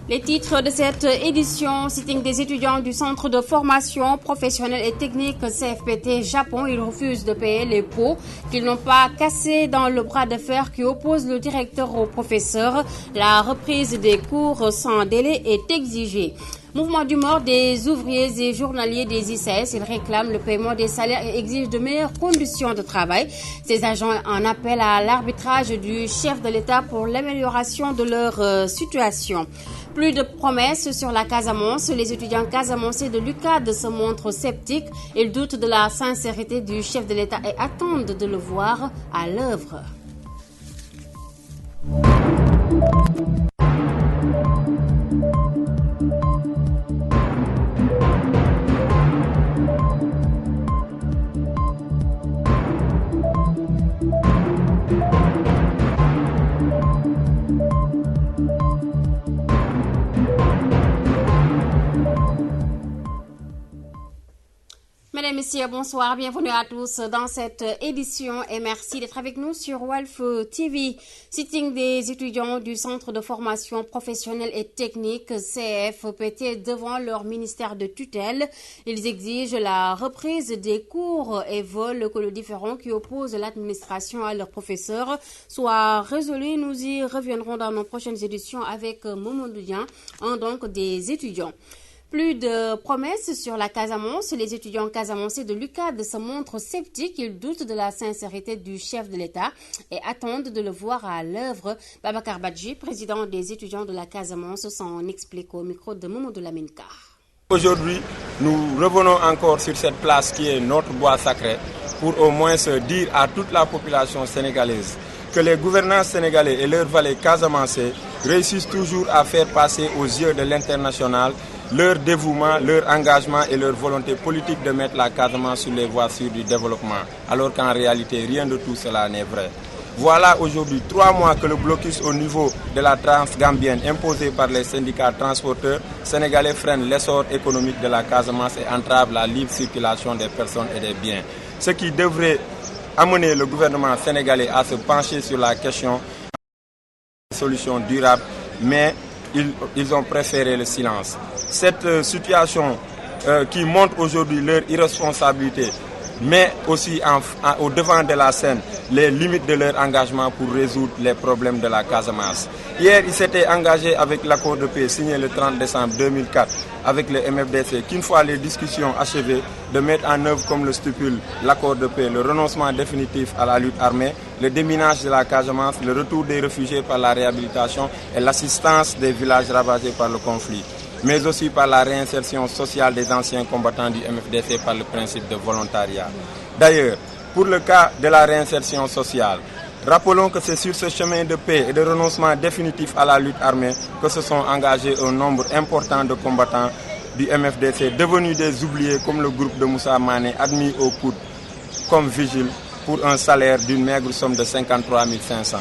Les titres de cette édition, sitting des étudiants du Centre de formation professionnelle et technique CFPT Japon, ils refusent de payer les pots qu'ils n'ont pas cassés dans le bras de fer qui oppose le directeur au professeur. La reprise des cours sans délai est exigée. Mouvement d'humeur des ouvriers et journaliers des ICS, ils réclament le paiement des salaires et exigent de meilleures conditions de travail. Ces agents en appellent à l'arbitrage du chef de l'État pour l'amélioration de leur situation. Plus de promesses sur la Casamance. Les étudiants casamançais de l'UCAD se montrent sceptiques. Ils doutent de la sincérité du chef de l'État et attendent de le voir à l'œuvre. Mesdames, Messieurs, bonsoir, bienvenue à tous dans cette édition et merci d'être avec nous sur Walf TV. Sitting des étudiants du Centre de formation professionnelle et technique CFPT devant leur ministère de tutelle. Ils exigent la reprise des cours et veulent que le différend qui oppose l'administration à leurs professeurs soit résolu. Nous y reviendrons dans nos prochaines éditions avec Momodou Dian, un donc des étudiants. Plus de promesses sur la Casamance. Les étudiants casamançais de l'UCAD se montrent sceptiques. Ils doutent de la sincérité du chef de l'État et attendent de le voir à l'œuvre. Babacar Badji, président des étudiants de la Casamance, s'en explique au micro de Momodou Laminka. Aujourd'hui, nous revenons encore sur cette place qui est notre bois sacré pour au moins se dire à toute la population sénégalaise que les gouvernants sénégalais et leurs valets casamançais réussissent toujours à faire passer aux yeux de l'international leur dévouement, leur engagement et leur volonté politique de mettre la Casamance sur les voies sûres du développement, alors qu'en réalité, rien de tout cela n'est vrai. Voilà aujourd'hui 3 mois que le blocus au niveau de la Transgambienne imposé par les syndicats transporteurs sénégalais freine l'essor économique de la Casamance et entrave la libre circulation des personnes et des biens. Ce qui devrait amener le gouvernement sénégalais à se pencher sur la question de solutions durables, mais ils ont préféré le silence. Cette situation qui montre aujourd'hui leur irresponsabilité, mais aussi au devant de la scène les limites de leur engagement pour résoudre les problèmes de la Casamance. Hier, ils s'étaient engagés avec l'accord de paix signé le 30 décembre 2004 avec le MFDC qu'une fois les discussions achevées, de mettre en œuvre comme le stipule l'accord de paix, le renoncement définitif à la lutte armée, le déminage de la Casamance, le retour des réfugiés par la réhabilitation et l'assistance des villages ravagés par le conflit, mais aussi par la réinsertion sociale des anciens combattants du MFDC par le principe de volontariat. D'ailleurs, pour le cas de la réinsertion sociale, rappelons que c'est sur ce chemin de paix et de renoncement définitif à la lutte armée que se sont engagés un nombre important de combattants du MFDC, devenus des oubliés comme le groupe de Moussa Mané, admis au coude comme vigile pour un salaire d'une maigre somme de 53 500.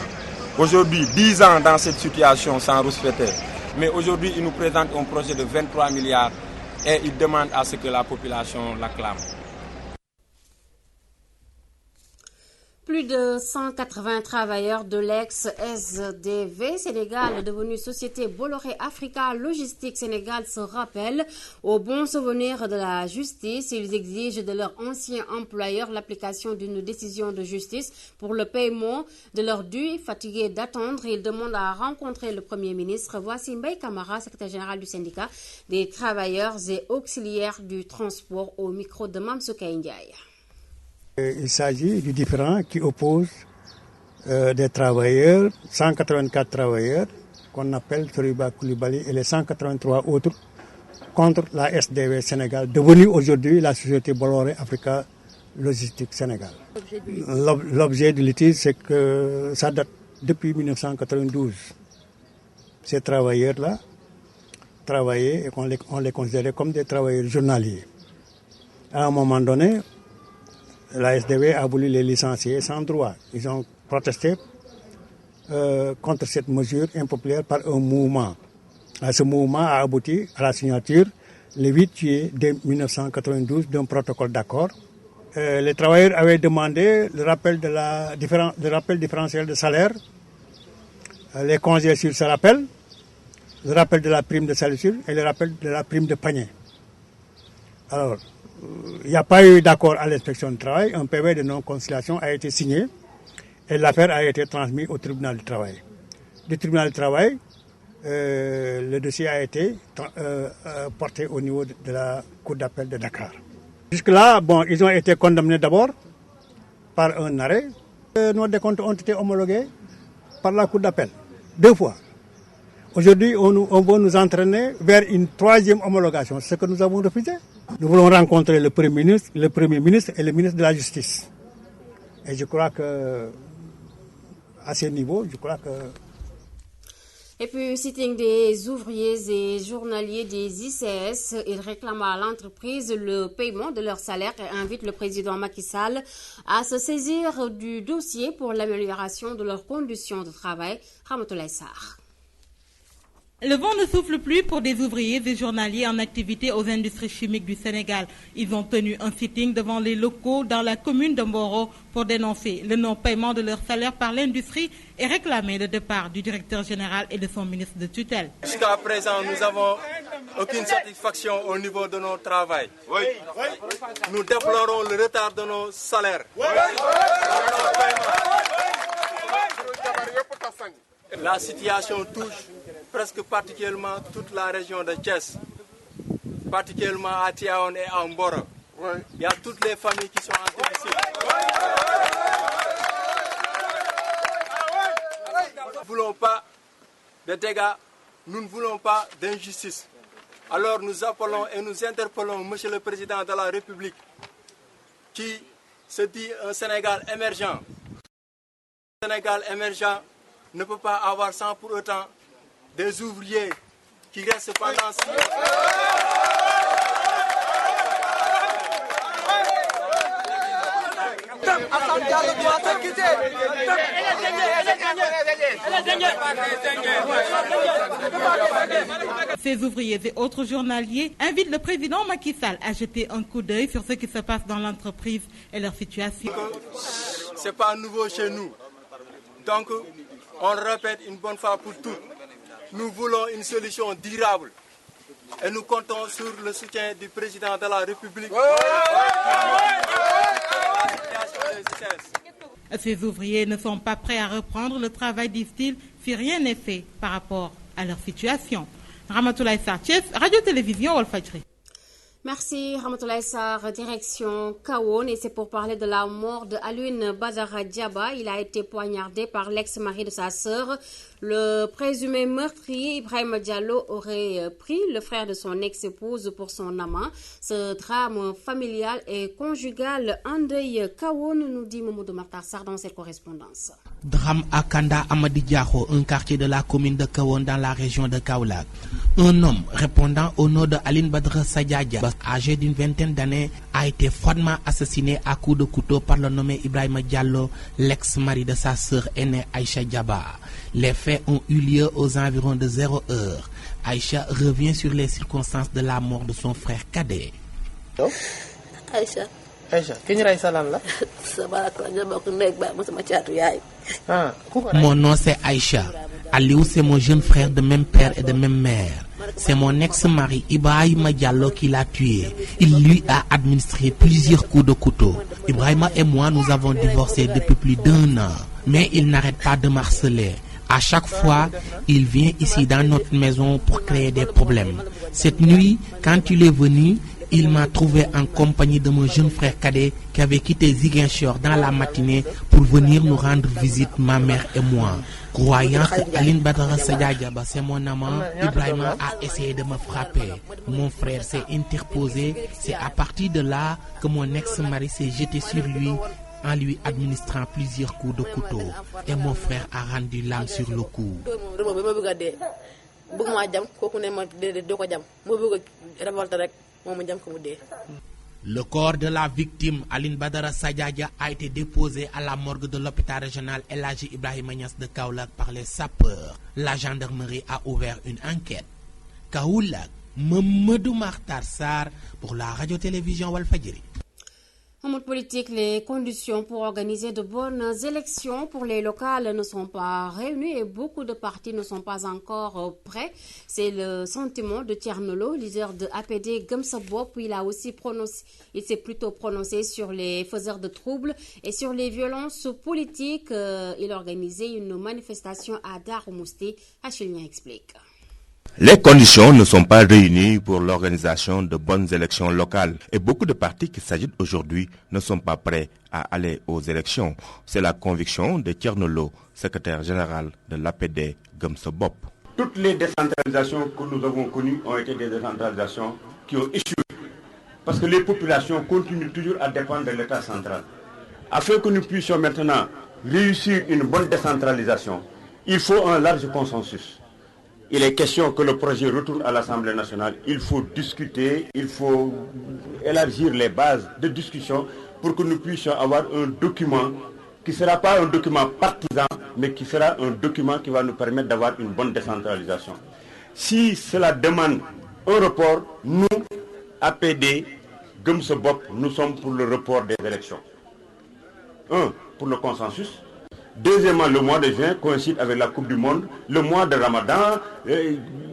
Aujourd'hui, 10 ans dans cette situation sans rouspéter, mais aujourd'hui, ils nous présentent un projet de 23 milliards et ils demandent à ce que la population l'acclame. Plus de 180 travailleurs de l'ex-SDV Sénégal, devenu société Bolloré Africa Logistique Sénégal, se rappellent au bon souvenir de la justice. Ils exigent de leur ancien employeur l'application d'une décision de justice pour le paiement de leurs dûs. Fatigués d'attendre, ils demandent à rencontrer le Premier ministre. Voici Mbaye Camara, secrétaire général du syndicat des travailleurs et auxiliaires du transport, au micro de Mamsouka Ndiaye. Il s'agit du différend qui oppose des travailleurs, 184 travailleurs, qu'on appelle Soriba Koulibaly, et les 183 autres contre la SDV Sénégal, devenue aujourd'hui la société Bolloré Africa Logistique Sénégal. L'objet du litige, c'est que ça date depuis 1992. Ces travailleurs-là travaillaient et on les considérait comme des travailleurs journaliers. À un moment donné, la SDV a voulu les licencier sans droit. Ils ont protesté contre cette mesure impopulaire par un mouvement Ce mouvement a abouti à la signature le 8 juillet 1992 d'un protocole d'accord. Les travailleurs avaient demandé le rappel différentiel de salaire, les congés sur ce rappel, le rappel de la prime de salissure et le rappel de la prime de panier. Alors, il n'y a pas eu d'accord à l'inspection du travail. Un PV de non-conciliation a été signé et l'affaire a été transmise au tribunal du travail. Du tribunal du travail, le dossier a été porté au niveau de la cour d'appel de Dakar. Jusque-là, ils ont été condamnés d'abord par un arrêt. Nos décomptes ont été homologués par la cour d'appel 2 fois. Aujourd'hui, on veut nous entraîner vers une 3e homologation, ce que nous avons refusé. Nous voulons rencontrer le Premier ministre et le ministre de la Justice. Et je crois que, à ce niveau, Et puis, sitting des ouvriers et journaliers des ICS, ils réclament à l'entreprise le paiement de leur salaire et invitent le président Macky Sall à se saisir du dossier pour l'amélioration de leurs conditions de travail. Ramatoulaye Sarr. Le vent ne souffle plus pour des ouvriers et journaliers en activité aux industries chimiques du Sénégal. Ils ont tenu un sitting devant les locaux dans la commune de Mboro pour dénoncer le non-paiement de leur salaire par l'industrie et réclamer le départ du directeur général et de son ministre de tutelle. Jusqu'à présent, nous n'avons aucune satisfaction au niveau de notre travail. Oui. Nous déplorons le retard de nos salaires. Oui. La situation touche presque particulièrement toute la région de Thiès, particulièrement à Tiaoune et à Mboro. Oui. Il y a toutes les familles qui sont en déficit. Nous ne voulons pas de dégâts, nous ne voulons pas d'injustice. Alors nous appelons et nous interpellons Monsieur le Président de la République qui se dit un Sénégal émergent. Un Sénégal émergent ne peut pas avoir sans pour autant des ouvriers qui restent pendant 6 mois. Ces ouvriers et autres journaliers invitent le président Macky Sall à jeter un coup d'œil sur ce qui se passe dans l'entreprise et leur situation. Ce n'est pas nouveau chez nous. Donc, on le répète une bonne fois pour toutes. Nous voulons une solution durable et nous comptons sur le soutien du président de la République. Ces ouvriers ne sont pas prêts à reprendre le travail, disent-ils, si rien n'est fait par rapport à leur situation. Ramatoulaye Sarr, Radio-Télévision Walfadjri. Merci Ramatoulaye Sarr, direction Kahone, et c'est pour parler de la mort de Alioune Badara Diaba. Il a été poignardé par l'ex-mari de sa sœur. Le présumé meurtrier Ibrahima Diallo aurait pris le frère de son ex-épouse pour son amant. Ce drame familial et conjugal endeuille Kahone, nous dit Mamadou Makhtar Sarr dans cette correspondance. Drame à Kanda Amadi Diakho, un quartier de la commune de Kahone dans la région de Kaolack. Un homme répondant au nom de Alioune Badara Diaba, âgé d'une vingtaine d'années, a été froidement assassiné à coups de couteau par le nommé Ibrahima Diallo, l'ex-mari de sa sœur aînée Aïcha Diaba. Les faits ont eu lieu aux environs de 0 heure. Aïcha revient sur les circonstances de la mort de son frère cadet. Aïcha. Mon nom c'est Aïcha. Aliou c'est mon jeune frère de même père et de même mère. C'est mon ex-mari Ibrahima Diallo qui l'a tué. Il lui a administré plusieurs coups de couteau. Ibrahima et moi nous avons divorcé depuis plus d'1 an. Mais il n'arrête pas de m'harceler. À chaque fois, il vient ici dans notre maison pour créer des problèmes. Cette nuit, quand il est venu, il m'a trouvé en compagnie de mon jeune frère cadet qui avait quitté Ziguinchor dans la matinée pour venir nous rendre visite, ma mère et moi. Croyant que Alioune Badara Diaba c'est mon amant, Ibrahima a essayé de me frapper. Mon frère s'est interposé. C'est à partir de là que mon ex-mari s'est jeté sur lui en lui administrant plusieurs coups de couteau. Et mon frère a rendu l'âme sur le coup. Le corps de la victime, Alioune Badara Diaba, a été déposé à la morgue de l'hôpital régional El Hadji Ibrahima Niass de Kaolack par les sapeurs. La gendarmerie a ouvert une enquête. Kaolack, Mamadou Makhtar Sarr pour la radio-télévision Walfadjri. En mode politique, les conditions pour organiser de bonnes élections pour les locales ne sont pas réunies et beaucoup de partis ne sont pas encore prêts. C'est le sentiment de Thierno Lo, leader de APD Gëm Sa Bopp. Il s'est plutôt prononcé sur les faiseurs de troubles et sur les violences politiques. Il a organisé une manifestation à Darou Mousty. Achilien explique. Les conditions ne sont pas réunies pour l'organisation de bonnes élections locales et beaucoup de partis qui s'agitent aujourd'hui ne sont pas prêts à aller aux élections. C'est la conviction de Thierno Lo, secrétaire général de l'APD Gëm Sa Bopp. Toutes les décentralisations que nous avons connues ont été des décentralisations qui ont échoué parce que les populations continuent toujours à dépendre de l'État central. Afin que nous puissions maintenant réussir une bonne décentralisation, il faut un large consensus. Il est question que le projet retourne à l'Assemblée nationale. Il faut discuter, il faut élargir les bases de discussion pour que nous puissions avoir un document qui ne sera pas un document partisan, mais qui sera un document qui va nous permettre d'avoir une bonne décentralisation. Si cela demande un report, nous, APD, Gëm Sa Bopp, nous sommes pour le report des élections. Un, pour le consensus. Deuxièmement, le mois de juin coïncide avec la Coupe du Monde, le mois de Ramadan,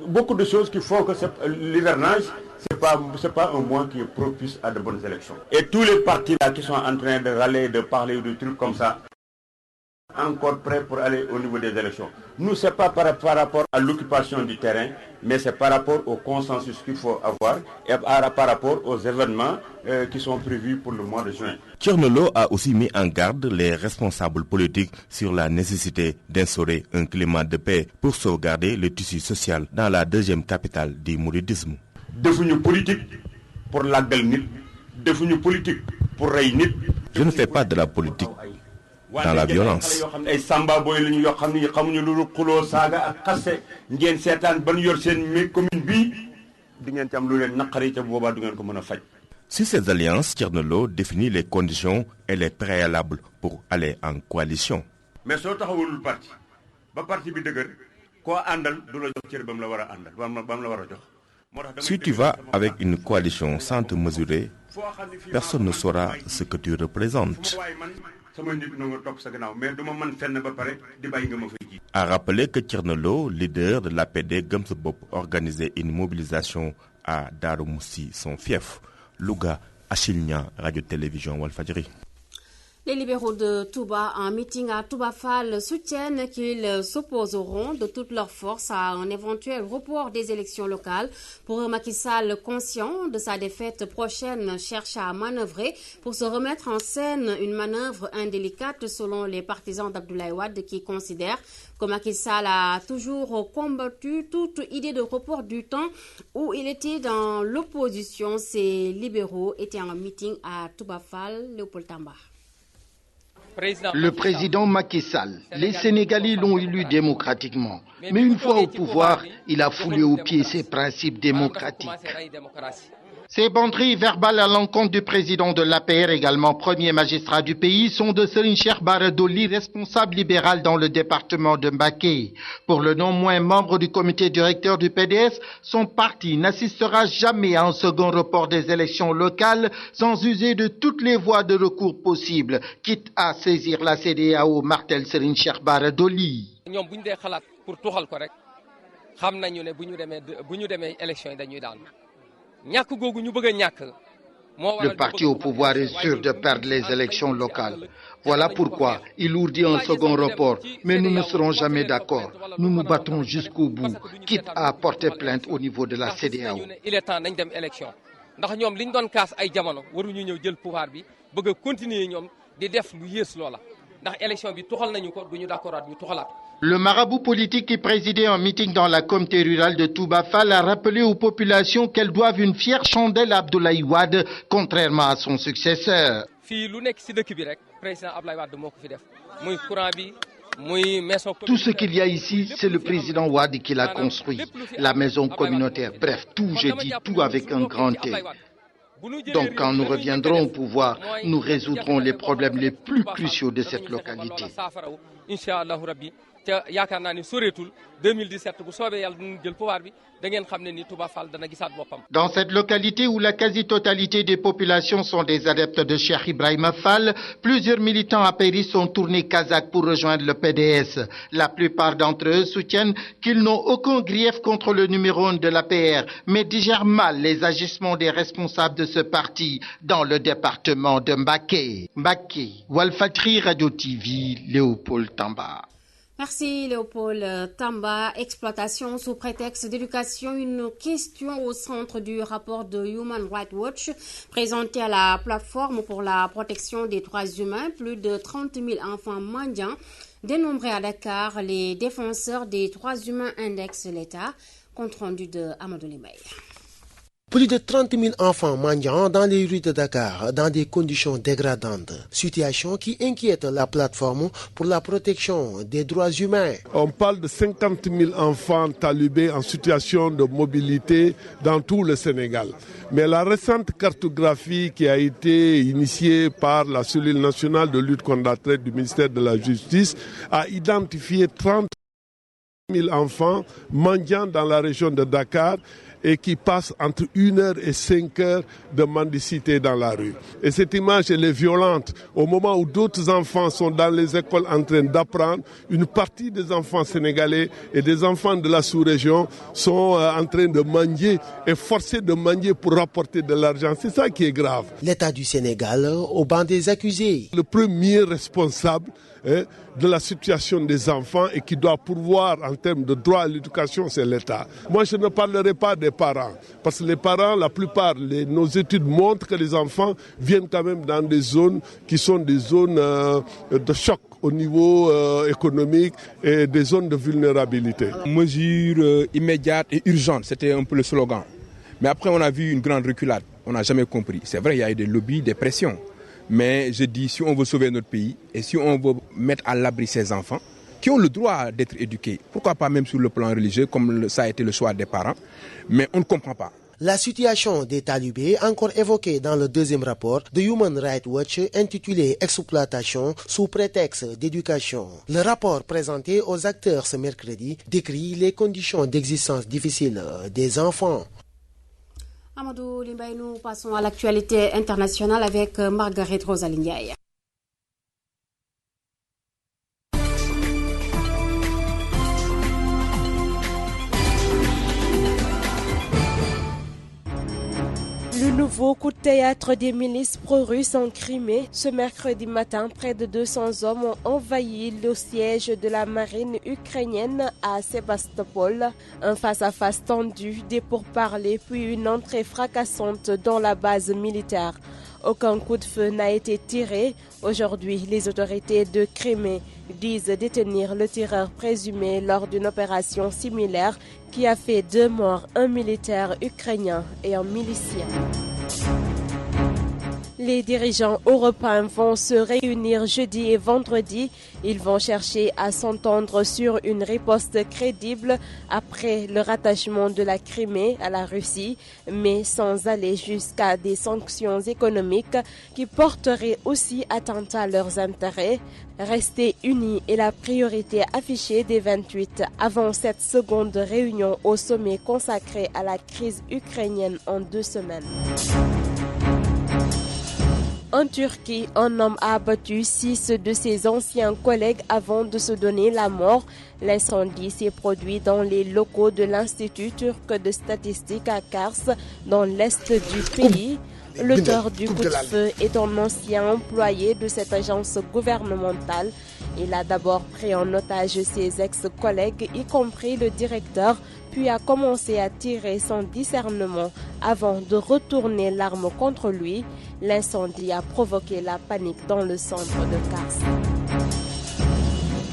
beaucoup de choses qui font que l'hivernage, ce n'est pas un mois qui est propice à de bonnes élections. Et tous les partis là qui sont en train de râler, de parler de trucs comme ça, encore prêts pour aller au niveau des élections. Nous, ce n'est pas par rapport à l'occupation du terrain, mais c'est par rapport au consensus qu'il faut avoir et par rapport aux événements qui sont prévus pour le mois de juin. Thierno Lo a aussi mis en garde les responsables politiques sur la nécessité d'instaurer un climat de paix pour sauvegarder le tissu social dans la deuxième capitale du mouridisme. Devenus politique pour l'aggal nit, devenus politique pour rey nit. Je ne fais pas de la politique dans la violence. Sur ces alliances, Thierno Lo définit les conditions et les préalables pour aller en coalition. Mais si Si tu vas avec une coalition sans te mesurer, personne ne saura ce que tu représentes. A rappelé que Thierno Lo, leader de l'APD Gëm Sa Bopp, organisait une mobilisation à Darou Mousty, son fief. Louga, Achilien, Radio-Télévision Walfadjri. Les libéraux de Touba, en meeting à Touba Fall, soutiennent qu'ils s'opposeront de toute leur force à un éventuel report des élections locales. Pour Macky Sall, conscient de sa défaite prochaine, cherche à manœuvrer pour se remettre en scène, une manœuvre indélicate selon les partisans d'Abdoulaye Wade qui considèrent que Macky Sall a toujours combattu toute idée de report du temps où il était dans l'opposition. Ces libéraux étaient en meeting à Touba Fall, Léopold Tamba. Le président Macky Sall, les Sénégalais l'ont élu démocratiquement. Mais une fois au pouvoir, il a foulé aux pieds ses principes démocratiques. Ces banderies verbales à l'encontre du président de l'APR, également premier magistrat du pays, sont de Serigne Cheikh Bara Dolly, responsable libéral dans le département de Mbacké. Pour le non moins membre du comité directeur du PDS, son parti n'assistera jamais à un second report des élections locales sans user de toutes les voies de recours possibles, quitte à saisir la CEDEAO, martèle Serigne Cheikh Bara Dolly. Le parti au pouvoir est sûr de perdre les élections locales. Voilà pourquoi il ourdit un second report. Mais nous ne serons jamais d'accord. Nous nous battrons jusqu'au bout, quitte à porter plainte au niveau de la CEDEAO. Il est temps nañ dem élection ndax ñoom liñ doon kaas ay jamono waruñu ñëw jël pouvoir bi bëgg a continuer ñoom di def lu yées loola ndax élection bi tuxal nañu ko duñu d'accordaat ñu tuxalaat. Le marabout politique qui présidait un meeting dans la communauté rurale de Touba Fall a rappelé aux populations qu'elles doivent une fière chandelle à Abdoulaye Wade, contrairement à son successeur. Tout ce qu'il y a ici, c'est le président Wade qui l'a construit. La maison communautaire, bref, tout, je dis tout avec un grand T. Donc quand nous reviendrons au pouvoir, nous résoudrons les problèmes les plus cruciaux de cette localité. ca yaakaar naa ni soreetul 2017 bu soobee yàlla dinañ jël pouvoir bi da ngeen xam ne ni Touba Fall dana gisaat boppam. Dans cette localité où la quasi-totalité des populations sont des adeptes de Cheikh Ibrahima Fall, plusieurs militants apéristes sont tournés kazakh pour rejoindre le PDS. La plupart d'entre eux soutiennent qu'ils n'ont aucun grief contre le numéro 1 de l'APR, mais digèrent mal les agissements des responsables de ce parti dans le département de Mbacké. Mbacké, Walfadjri Radio TV, Léopold Tamba. Merci Léopold Tamba. Exploitation sous prétexte d'éducation, une question au centre du rapport de Human Rights Watch présenté à la plateforme pour la protection des droits humains. Plus de 30 000 enfants mendiants dénombrés à Dakar. Les défenseurs des droits humains indexent l'État. Compte rendu de Amadou Limay. Plus de 30 000 enfants mendiants dans les rues de Dakar dans des conditions dégradantes. Situation qui inquiète la plateforme pour la protection des droits humains. On parle de 50 000 enfants talibés en situation de mobilité dans tout le Sénégal. Mais la récente cartographie qui a été initiée par la cellule nationale de lutte contre la traite du ministère de la Justice a identifié 30 000 enfants mendiants dans la région de Dakar et qui passent entre 1 heure et 5 heures de mendicité dans la rue. Et cette image, elle est violente. Au moment où d'autres enfants sont dans les écoles en train d'apprendre, une partie des enfants sénégalais et des enfants de la sous-région sont en train de mendier et forcés de mendier pour rapporter de l'argent. C'est ça qui est grave. L'État du Sénégal au banc des accusés. Le premier responsable de la situation des enfants et qui doit pourvoir en termes de droit à l'éducation, c'est l'État. Moi, je ne parlerai pas des parents, parce que les parents, la plupart, nos études montrent que les enfants viennent quand même dans des zones qui sont des zones de choc au niveau économique et des zones de vulnérabilité. Mesures immédiates et urgentes, c'était un peu le slogan. Mais après, on a vu une grande reculade. On n'a jamais compris. C'est vrai, il y a eu des lobbies, des pressions. Mais je dis, si on veut sauver notre pays et si on veut mettre à l'abri ces enfants, qui ont le droit d'être éduqués, pourquoi pas même sur le plan religieux, comme ça a été le choix des parents, mais on ne comprend pas. La situation des talibés, encore évoquée dans le deuxième rapport de Human Rights Watch intitulé « Exploitation sous prétexte d'éducation ». Le rapport présenté aux acteurs ce mercredi décrit les conditions d'existence difficiles des enfants. Amadou Limbaye, nous passons à l'actualité internationale avec Margaret Rosalindiaï. Le nouveau coup de théâtre des milices pro-russes en Crimée. Ce mercredi matin, près de 200 hommes ont envahi le siège de la marine ukrainienne à Sébastopol. Un face-à-face tendu, des pourparlers, puis une entrée fracassante dans la base militaire. Aucun coup de feu n'a été tiré. Aujourd'hui, les autorités de Crimée disent détenir le tireur présumé lors d'une opération similaire qui a fait 2 morts, un militaire ukrainien et un milicien. Les dirigeants européens vont se réunir jeudi et vendredi. Ils vont chercher à s'entendre sur une riposte crédible après le rattachement de la Crimée à la Russie, mais sans aller jusqu'à des sanctions économiques qui porteraient aussi atteinte à leurs intérêts. Rester unis est la priorité affichée des 28 avant cette seconde réunion au sommet consacré à la crise ukrainienne en 2 semaines. En Turquie, un homme a abattu 6 de ses anciens collègues avant de se donner la mort. L'incendie s'est produit dans les locaux de l'Institut turc de statistique à Kars, dans l'est du pays. L'auteur du coup de feu est un ancien employé de cette agence gouvernementale. Il a d'abord pris en otage ses ex-collègues, y compris le directeur, puis a commencé à tirer sans discernement avant de retourner l'arme contre lui. L'incendie a provoqué la panique dans le centre de Kars.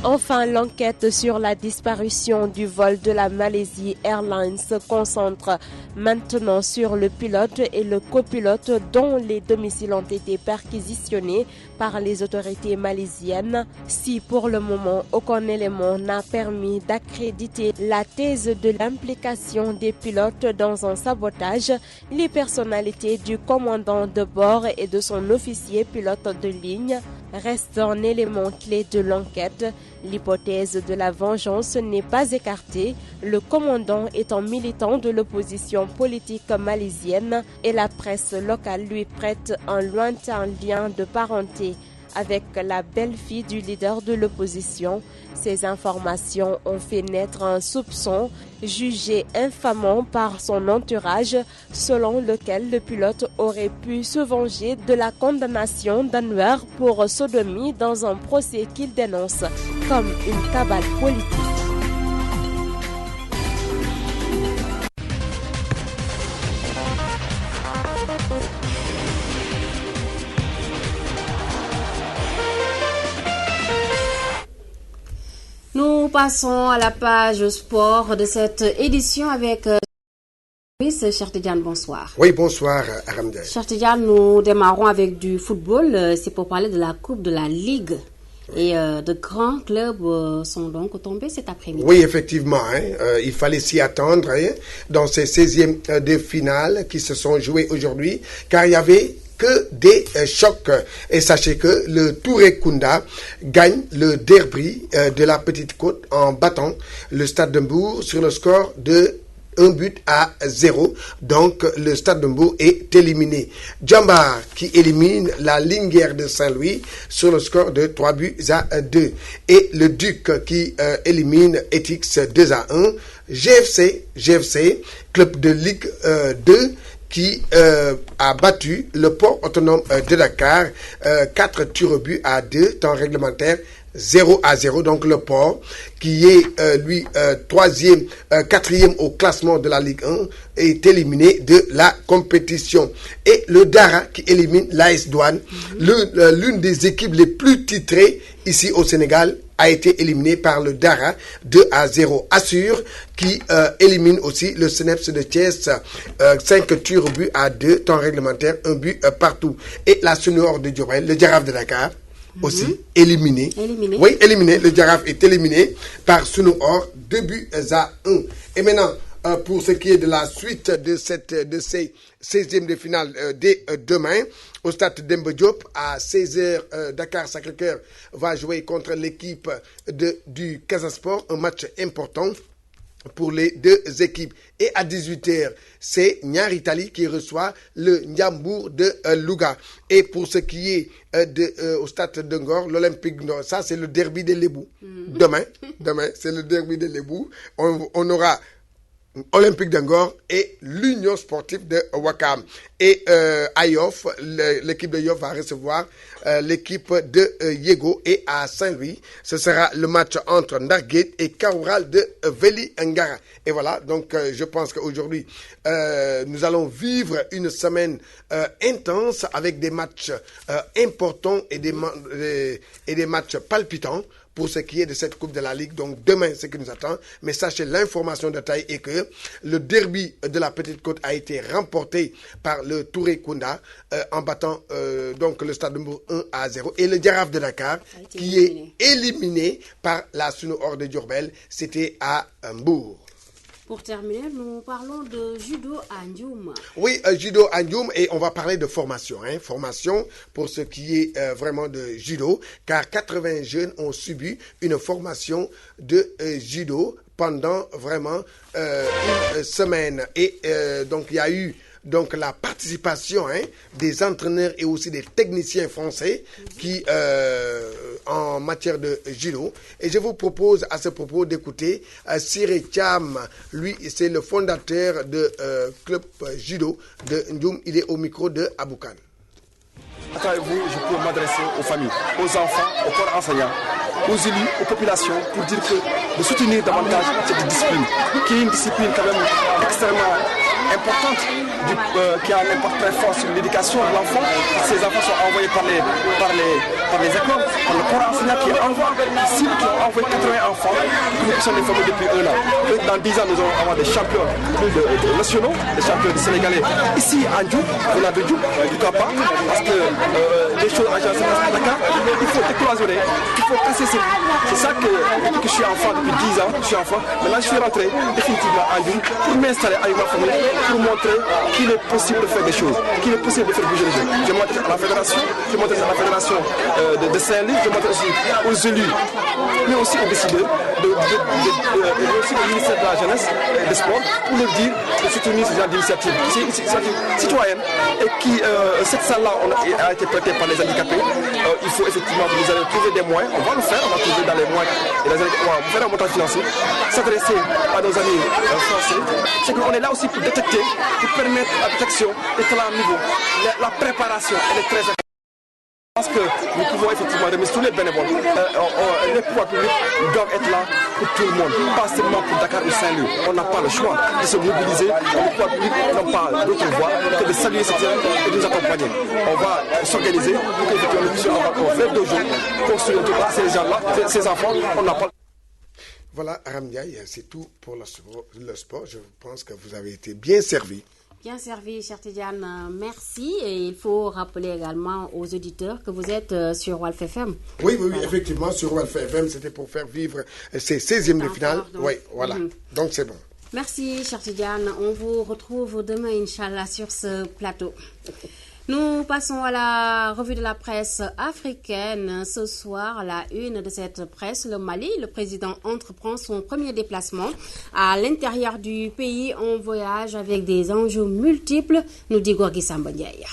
Enfin, l'enquête sur la disparition du vol de la Malaysia Airlines se concentre maintenant sur le pilote et le copilote dont les domiciles ont été perquisitionnés par les autorités malaisiennes. Si pour le moment aucun élément n'a permis d'accréditer la thèse de l'implication des pilotes dans un sabotage, les personnalités du commandant de bord et de son officier pilote de ligne reste un élément clé de l'enquête. L'hypothèse de la vengeance n'est pas écartée. Le commandant est un militant de l'opposition politique malaisienne et la presse locale lui prête un lointain lien de parenté avec la belle-fille du leader de l'opposition. Ces informations ont fait naître un soupçon jugé infamant par son entourage, selon lequel le pilote aurait pu se venger de la condamnation d'Anwer pour sodomie dans un procès qu'il dénonce comme une cabale politique. Nous passons à la page sport de cette édition avec Chertidiane, bonsoir. Oui, bonsoir, Aramdel. Chertidiane, nous démarrons avec du football. C'est pour parler de la Coupe de la Ligue. Et de grands clubs sont donc tombés cet après-midi. Oui, effectivement. Il fallait s'y attendre dans ces 16e de finale qui se sont joués aujourd'hui, car il y avait que des chocs. Et sachez que le Touré Kunda gagne le derby de la Petite Côte en battant le Stade de Mbour sur le score de 1-0. Donc le Stade de Mbour est éliminé. Djambar qui élimine la Linguère de Saint-Louis sur le score de 3-2. Et le Duc qui élimine Etix 2-1. GFC, club de Ligue 2, qui a battu le port autonome de Dakar 4 tirs au but à 2, temps réglementaire 0-0. Donc le port qui est lui 4e au classement de la Ligue 1 est éliminé de la compétition. Et le Dara qui élimine l'AS Douane, l'une des équipes les plus titrées ici au Sénégal, a été éliminé par le Dara 2-0. Assure qui élimine aussi le Cneps de Thiès 5 tirs au but à 2, temps réglementaire, 1 but partout. Et la Sunor de Diourbel, le Jaraaf de Dakar, aussi éliminé. Oui, éliminé. Le Jaraaf est éliminé par Sunor 2-1. Et maintenant, pour ce qui est de la suite de ces 16e de finale dès demain, au stade Demba Diop, à 16h, Dakar Sacré-Cœur va jouer contre l'équipe du Casa Sport, un match important pour les deux équipes. Et à 18h, c'est Niary Tally qui reçoit le Ndiambour de Louga. Et pour ce qui est au stade de Ngor, l'Olympique Nord, ça c'est le derby des Lébou. Demain, c'est le derby des Lébou. On aura Olympique d'Angor et l'Union sportive de Ouakam. Et à Yoff, l'équipe de Yoff va recevoir l'équipe de Yego. Et à Saint-Louis, ce sera le match entre Ndarguet et Kaoural de Veli Ngara. Et voilà, donc je pense qu'aujourd'hui, nous allons vivre une semaine intense avec des matchs importants et des matchs palpitants pour ce qui est de cette Coupe de la Ligue. Donc demain, ce qui nous attend. Mais sachez, l'information de taille est que le derby de la Petite Côte a été remporté par le Touré Kunda en battant donc le Stade de Mbour 1-0. Et le Jaraaf de Dakar qui est éliminé par la Sunor de Diourbel, c'était à Mbour. Pour terminer, nous parlons de judo à Ndioum. Oui, judo à Ndioum, et on va parler de formation. Formation pour ce qui est vraiment de judo, car 80 jeunes ont subi une formation de judo pendant vraiment une semaine. Et donc, il y a eu la participation des entraîneurs et aussi des techniciens français qui en matière de judo. Et je vous propose à ce propos d'écouter Siré Thiam. Lui, c'est le fondateur de club judo de Ndioum. Il est au micro de Aboukan. À travers vous, je peux m'adresser aux familles, aux enfants, aux corps enseignants, aux élus, aux populations, pour dire que de soutenir davantage cette discipline, qui est une discipline quand même extrêmement importante, qui a un impact très fort sur l'éducation de l'enfant. Ces enfants sont envoyés par les écoles, par le corps enseignant qui envoie ici, qui ont envoyé 80 enfants, que nous sommes formés depuis 1 an. Dans 10 ans, nous allons avoir des champions nationaux, des champions sénégalais. Ici, à Ndioum, on a de Ndioum, pourquoi pas, parce que les choses à Dakar, il faut décloisonner, il faut casser ces... C'est ça que je suis enfant depuis 10 ans, je suis enfant. Maintenant, je suis rentré définitivement à Ndioum pour m'installer avec ma famille pour montrer qu'il est possible de faire des choses, qu'il est possible de faire bouger les gens. Je montre à la fédération, je montre à la fédération de Saint-Louis, je montre aussi aux élus, mais aussi aux décideurs, et aussi au ministère de la Jeunesse et des Sports, pour leur dire de soutenir ce genre d'initiative. C'est une initiative citoyenne et qui, cette salle-là a été prêtée par les handicapés. Il faut effectivement que nous allons trouver des moyens, on va le faire, on va trouver dans les moyens, on va faire un montage financier, s'adresser à nos amis français. C'est qu'on est là aussi pour détecter, pour permettre la détection et à un niveau. La préparation, elle est très importante. Je pense que nous pouvons effectivement remercier tous les bénévoles. Les pouvoirs publics doivent être là pour tout le monde, pas seulement pour Dakar ou Saint-Louis. On n'a pas le choix de se mobiliser. Les pouvoirs publics n'ont pas d'autre voie que de saluer ces gens et de nous accompagner. On va s'organiser pour qu'effectivement nous puissions avoir un vrai dojo, construire ces gens-là, ces enfants. On n'a pas. Voilà, Aram Ndiaye, c'est tout pour le sport. Je pense que vous avez été bien servi. Bien servi, cher Tidiane, merci. Et il faut rappeler également aux auditeurs que vous êtes sur Walf FM. Oui, effectivement, sur Walf FM, c'était pour faire vivre ces 16e de finale. Oui, voilà. Donc, c'est bon. Merci, cher Tidiane. On vous retrouve demain, Inch'Allah, sur ce plateau. Nous passons à la revue de la presse africaine. Ce soir, à la une de cette presse, le Mali, le président entreprend son premier déplacement à l'intérieur du pays en voyage avec des enjeux multiples, nous dit Gorgui Samba Ndiaye.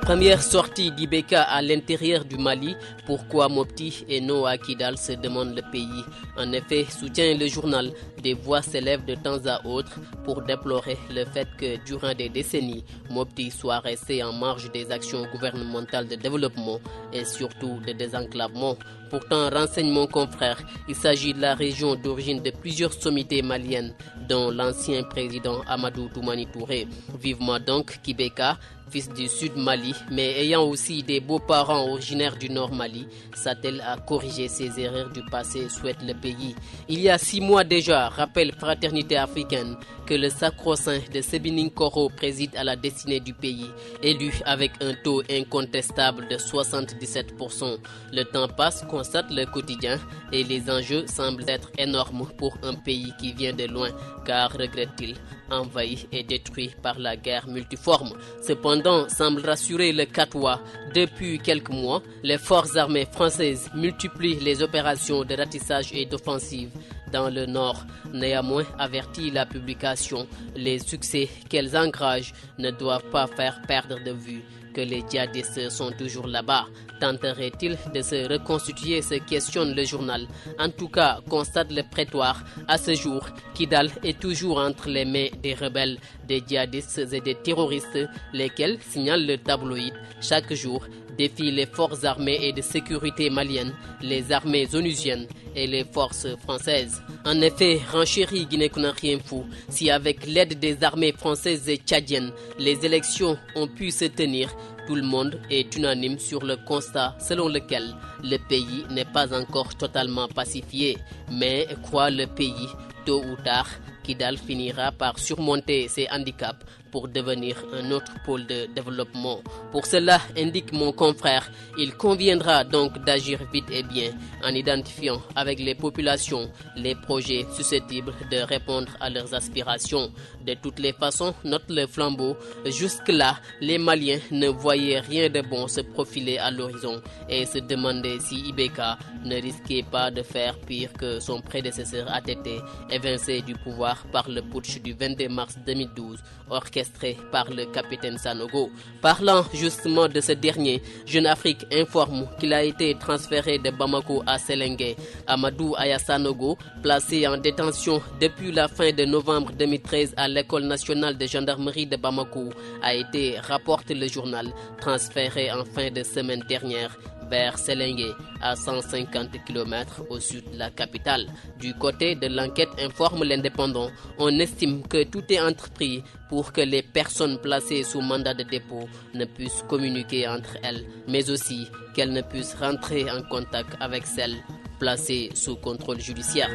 Première sortie d'Ibeka à l'intérieur du Mali. Pourquoi Mopti et non à Kidal, se demande le pays. En effet, soutient le journal, des voix s'élèvent de temps à autre pour déplorer le fait que durant des décennies, Mopti soit resté en marge des actions gouvernementales de développement et surtout de désenclavement. Pourtant, renseigne mon confrère, il s'agit de la région d'origine de plusieurs sommités maliennes, dont l'ancien président Amadou Toumani Touré. Vivement donc Kibeka, fils du Sud Mali, mais ayant aussi des beaux-parents originaires du Nord Mali, s'attelle à corriger ses erreurs du passé, souhaite le pays. Il y a 6 mois déjà, rappelle Fraternité africaine, que le sacro-saint de Sébining Koro préside à la destinée du pays, élu avec un taux incontestable de 77%. Le temps passe, constate le quotidien, et les enjeux semblent être énormes pour un pays qui vient de loin, car, regrette-t-il, envahi et détruit par la guerre multiforme. Cependant, semble rassurer le Katoa. Depuis quelques mois, les forces armées françaises multiplient les opérations de ratissage et d'offensive dans le nord. Néanmoins, avertit la publication, les succès qu'elles engagent ne doivent pas faire perdre de vue que les djihadistes sont toujours là-bas. Tenterait-il de se reconstituer, se questionne le journal. En tout cas, constate le prétoire. À ce jour, Kidal est toujours entre les mains des rebelles, des djihadistes et des terroristes, lesquels, signale le tabloïd, chaque jour défient les forces armées et de sécurité maliennes, les armées onusiennes et les forces françaises. En effet, renchérit Guinée-Conakry Info, si avec l'aide des armées françaises et tchadiennes, les élections ont pu se tenir, tout le monde est unanime sur le constat selon lequel le pays n'est pas encore totalement pacifié. Mais, croit le pays, tôt ou tard, Kidal finira par surmonter ses handicaps pour devenir un autre pôle de développement. Pour cela, indique mon confrère, il conviendra donc d'agir vite et bien en identifiant avec les populations les projets susceptibles de répondre à leurs aspirations. De toutes les façons, note le flambeau, jusque-là, les Maliens ne voyaient rien de bon se profiler à l'horizon et se demandaient si Ibeka ne risquait pas de faire pire que son prédécesseur ATT, évincé du pouvoir par le putsch du 22 mars 2012, orchestré par le capitaine Sanogo. Parlant justement de ce dernier, Jeune Afrique informe qu'il a été transféré de Bamako à Séléngué. Amadou Aya Sanogo, placé en détention depuis la fin de novembre 2013 à l'école nationale de gendarmerie de Bamako, a été, rapporte le journal, transféré en fin de semaine dernière vers Séléngué, à 150 km au sud de la capitale. Du côté de l'enquête, informe l'Indépendant, on estime que tout est entrepris pour que les personnes placées sous mandat de dépôt ne puissent communiquer entre elles, mais aussi qu'elles ne puissent rentrer en contact avec celles placées sous contrôle judiciaire.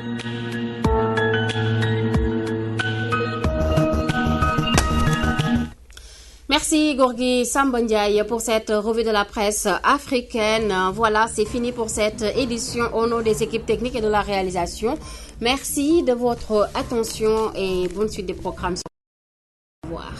Merci Gorgui Sambondiaï pour cette revue de la presse africaine. Voilà, c'est fini pour cette édition au nom des équipes techniques et de la réalisation. Merci de votre attention et bonne suite des programmes. Au revoir.